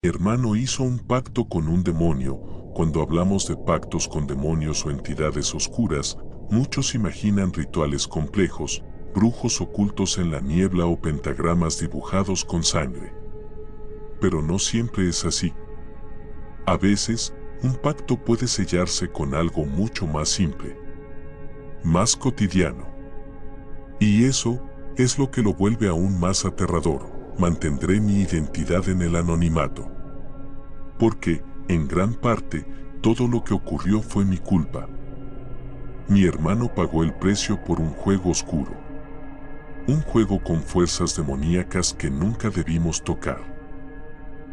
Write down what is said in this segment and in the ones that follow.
Mi hermano hizo un pacto con un demonio. Cuando hablamos de pactos con demonios o entidades oscuras, muchos imaginan rituales complejos, brujos ocultos en la niebla o pentagramas dibujados con sangre. Pero no siempre es así. A veces, un pacto puede sellarse con algo mucho más simple, más cotidiano. Y eso es lo que lo vuelve aún más aterrador. Mantendré mi identidad en el anonimato. Porque, en gran parte, todo lo que ocurrió fue mi culpa. Mi hermano pagó el precio por un juego oscuro. Un juego con fuerzas demoníacas que nunca debimos tocar.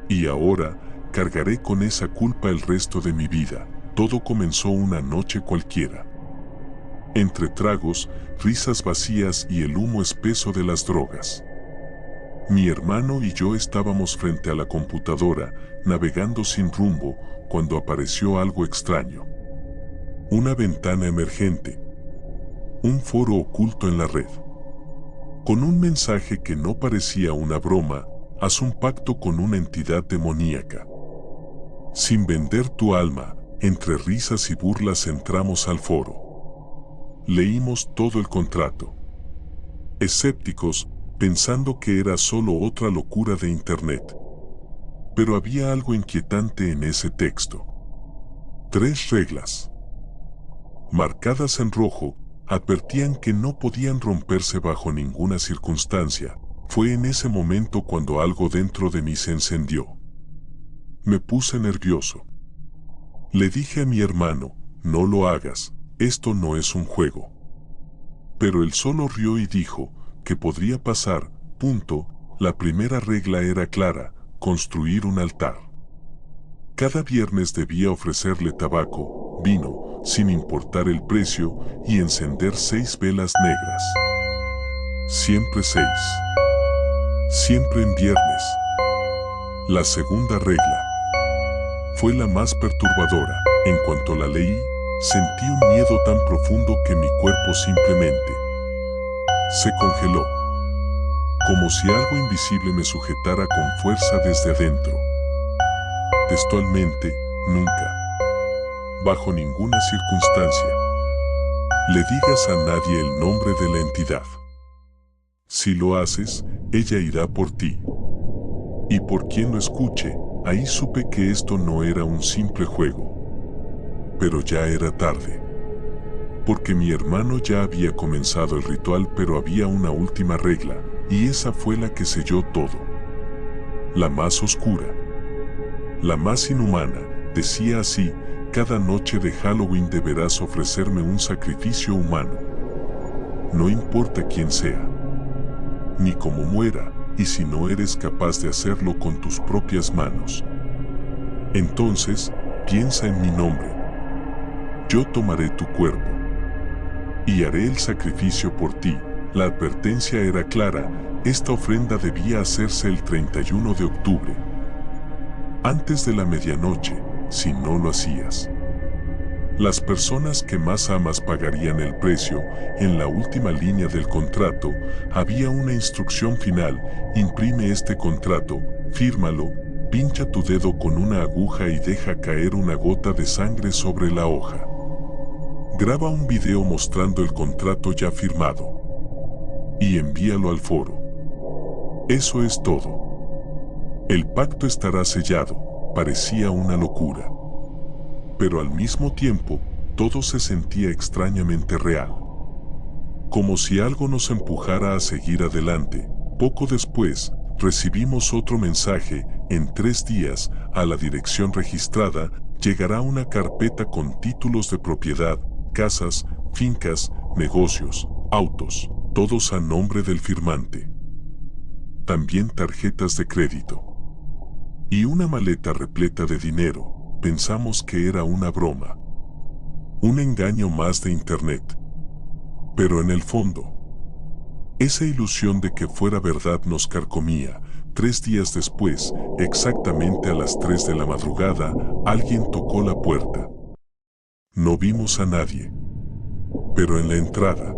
Y ahora, cargaré con esa culpa el resto de mi vida. Todo comenzó una noche cualquiera. Entre tragos, risas vacías y el humo espeso de las drogas. Mi hermano y yo estábamos frente a la computadora, navegando sin rumbo, cuando apareció algo extraño. Una ventana emergente. Un foro oculto en la red. Con un mensaje que no parecía una broma: haz un pacto con una entidad demoníaca. Sin vender tu alma, entre risas y burlas entramos al foro. Leímos todo el contrato. Escépticos, pensando que era solo otra locura de internet. Pero había algo inquietante en ese texto. 3 reglas, marcadas en rojo, advertían que no podían romperse bajo ninguna circunstancia. Fue en ese momento cuando algo dentro de mí se encendió. Me puse nervioso. Le dije a mi hermano: no lo hagas, esto no es un juego. Pero él solo rió y dijo que podría pasar, punto. La primera regla era clara: construir un altar. Cada viernes debía ofrecerle tabaco, vino, sin importar el precio, y encender 6 velas negras. Siempre 6. Siempre en viernes. La segunda regla fue la más perturbadora. En cuanto la leí, sentí un miedo tan profundo que mi cuerpo simplemente se congeló. Como si algo invisible me sujetara con fuerza desde adentro. Textualmente: nunca, bajo ninguna circunstancia, le digas a nadie el nombre de la entidad. Si lo haces, ella irá por ti. Y por quien lo escuche, ahí supe que esto no era un simple juego. Pero ya era tarde. Porque mi hermano ya había comenzado el ritual, pero había una última regla, y esa fue la que selló todo. La más oscura. La más inhumana, decía así: cada noche de Halloween deberás ofrecerme un sacrificio humano. No importa quién sea, ni cómo muera, y si no eres capaz de hacerlo con tus propias manos, entonces, piensa en mi nombre. Yo tomaré tu cuerpo y haré el sacrificio por ti. La advertencia era clara: esta ofrenda debía hacerse el 31 de octubre. Antes de la medianoche. Si no lo hacías, las personas que más amas pagarían el precio. En la última línea del contrato había una instrucción final: imprime este contrato, fírmalo, pincha tu dedo con una aguja y deja caer una gota de sangre sobre la hoja. Graba un video mostrando el contrato ya firmado y envíalo al foro. Eso es todo. El pacto estará sellado. Parecía una locura. Pero al mismo tiempo, todo se sentía extrañamente real. Como si algo nos empujara a seguir adelante. Poco después, recibimos otro mensaje: en 3 días, a la dirección registrada, llegará una carpeta con títulos de propiedad, casas, fincas, negocios, autos, todos a nombre del firmante. También tarjetas de crédito. Y una maleta repleta de dinero. Pensamos que era una broma. Un engaño más de internet. Pero en el fondo, esa ilusión de que fuera verdad nos carcomía. 3 días después, exactamente a las 3 de la madrugada, alguien tocó la puerta. No vimos a nadie. Pero en la entrada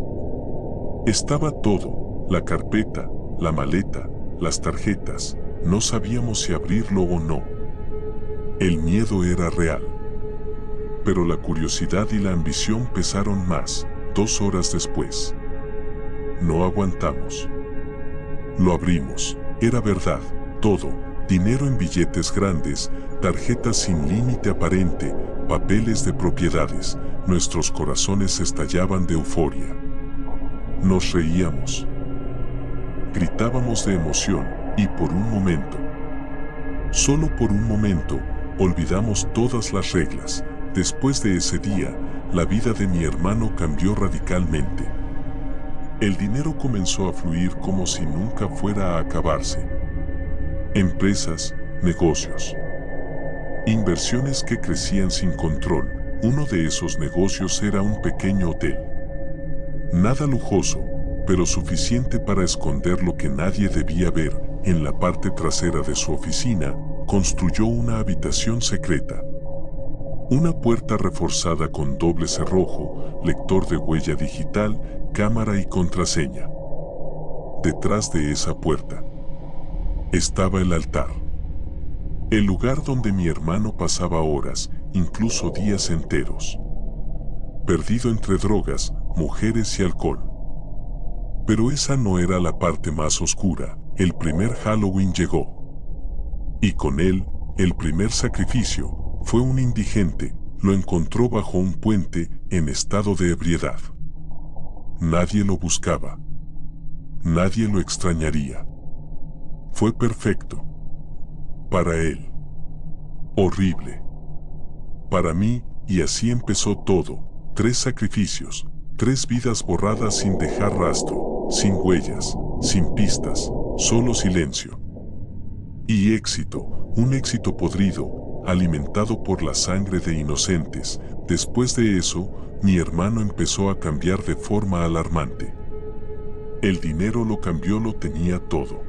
estaba todo: la carpeta, la maleta, las tarjetas. No sabíamos si abrirlo o no. El miedo era real. Pero la curiosidad y la ambición pesaron más. 2 horas después. No aguantamos. Lo abrimos. Era verdad. Todo. Dinero en billetes grandes, tarjetas sin límite aparente, papeles de propiedades. Nuestros corazones estallaban de euforia. Nos reíamos. Gritábamos de emoción y por un momento, solo por un momento, olvidamos todas las reglas. Después de ese día, la vida de mi hermano cambió radicalmente. El dinero comenzó a fluir como si nunca fuera a acabarse. Empresas, negocios, inversiones que crecían sin control. Uno de esos negocios era un pequeño hotel. Nada lujoso, pero suficiente para esconder lo que nadie debía ver. En la parte trasera de su oficina, construyó una habitación secreta. Una puerta reforzada con doble cerrojo, lector de huella digital, cámara y contraseña. Detrás de esa puerta estaba el altar. El lugar donde mi hermano pasaba horas, incluso días enteros. Perdido entre drogas, mujeres y alcohol. Pero esa no era la parte más oscura. El primer Halloween llegó. Y con él, el primer sacrificio. Fue un indigente, lo encontró bajo un puente, en estado de ebriedad. Nadie lo buscaba. Nadie lo extrañaría. Fue perfecto. Para él. Horrible. Para mí, y así empezó todo. 3 sacrificios, 3 vidas borradas sin dejar rastro, sin huellas, sin pistas, solo silencio. Y éxito, un éxito podrido, alimentado por la sangre de inocentes. Después de eso, mi hermano empezó a cambiar de forma alarmante. El dinero lo cambió, lo tenía todo.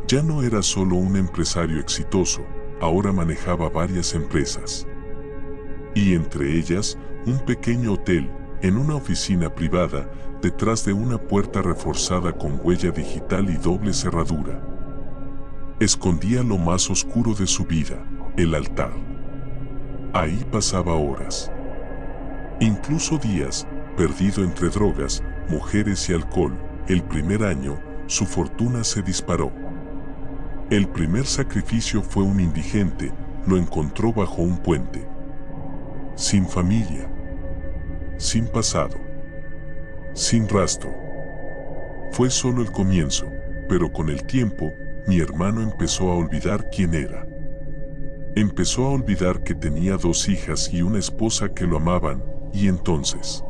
Ya no era solo un empresario exitoso, ahora manejaba varias empresas. Y entre ellas, un pequeño hotel, en una oficina privada, detrás de una puerta reforzada con huella digital y doble cerradura. Escondía lo más oscuro de su vida, el altar. Ahí pasaba horas. Incluso días, perdido entre drogas, mujeres y alcohol. El primer año, su fortuna se disparó. El primer sacrificio fue un indigente, lo encontró bajo un puente. Sin familia. Sin pasado. Sin rastro. Fue solo el comienzo, pero con el tiempo, mi hermano empezó a olvidar quién era. Empezó a olvidar que tenía 2 hijas y una esposa que lo amaban, y entonces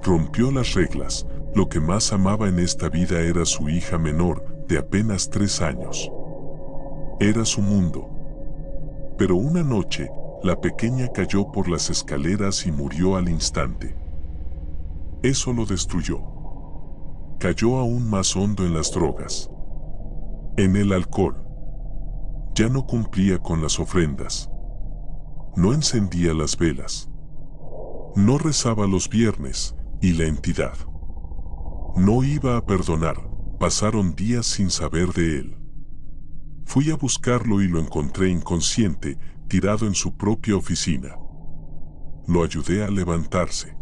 rompió las reglas. Lo que más amaba en esta vida era su hija menor, de apenas 3 años. Era su mundo. Pero una noche, la pequeña cayó por las escaleras y murió al instante. Eso lo destruyó. Cayó aún más hondo en las drogas. En el alcohol. Ya no cumplía con las ofrendas. No encendía las velas. No rezaba los viernes, y la entidad no iba a perdonar. Pasaron días sin saber de él. Fui a buscarlo y lo encontré inconsciente, tirado en su propia oficina. Lo ayudé a levantarse.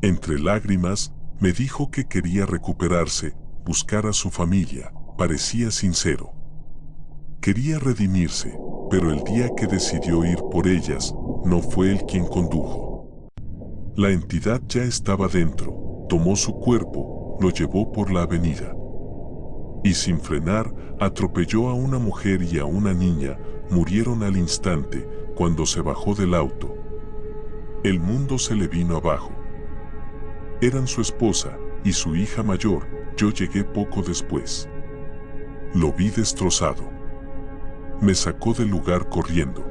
Entre lágrimas, me dijo que quería recuperarse, buscar a su familia. Parecía sincero. Quería redimirse, pero el día que decidió ir por ellas, no fue él quien condujo. La entidad ya estaba dentro, tomó su cuerpo, lo llevó por la avenida. Y sin frenar, atropelló a una mujer y a una niña, murieron al instante, cuando se bajó del auto. El mundo se le vino abajo. Eran su esposa y su hija mayor. Yo llegué poco después. Lo vi destrozado. Me sacó del lugar corriendo.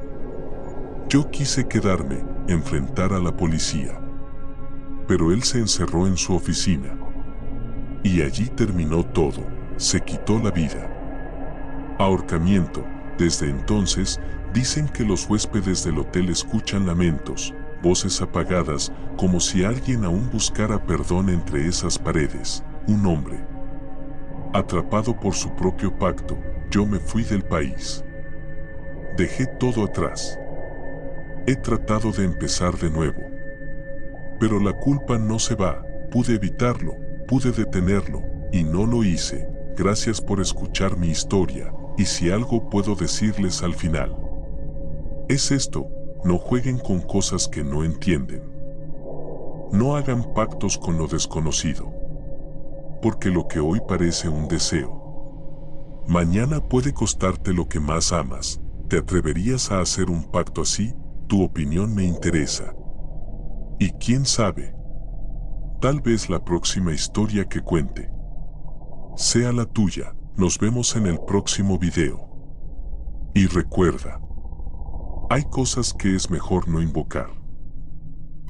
Yo quise quedarme, enfrentar a la policía. Pero él se encerró en su oficina. Y allí terminó todo. Se quitó la vida. Ahorcamiento. Desde entonces, dicen que los huéspedes del hotel escuchan lamentos, voces apagadas, como si alguien aún buscara perdón entre esas paredes. Un hombre. Atrapado por su propio pacto, yo me fui del país. Dejé todo atrás. He tratado de empezar de nuevo. Pero la culpa no se va. Pude evitarlo, pude detenerlo, y no lo hice. Gracias por escuchar mi historia, y si algo puedo decirles al final, es esto: no jueguen con cosas que no entienden. No hagan pactos con lo desconocido. Porque lo que hoy parece un deseo, mañana puede costarte lo que más amas. ¿Te atreverías a hacer un pacto así? Tu opinión me interesa. Y quién sabe, tal vez la próxima historia que cuente sea la tuya. Nos vemos en el próximo video. Y recuerda, hay cosas que es mejor no invocar.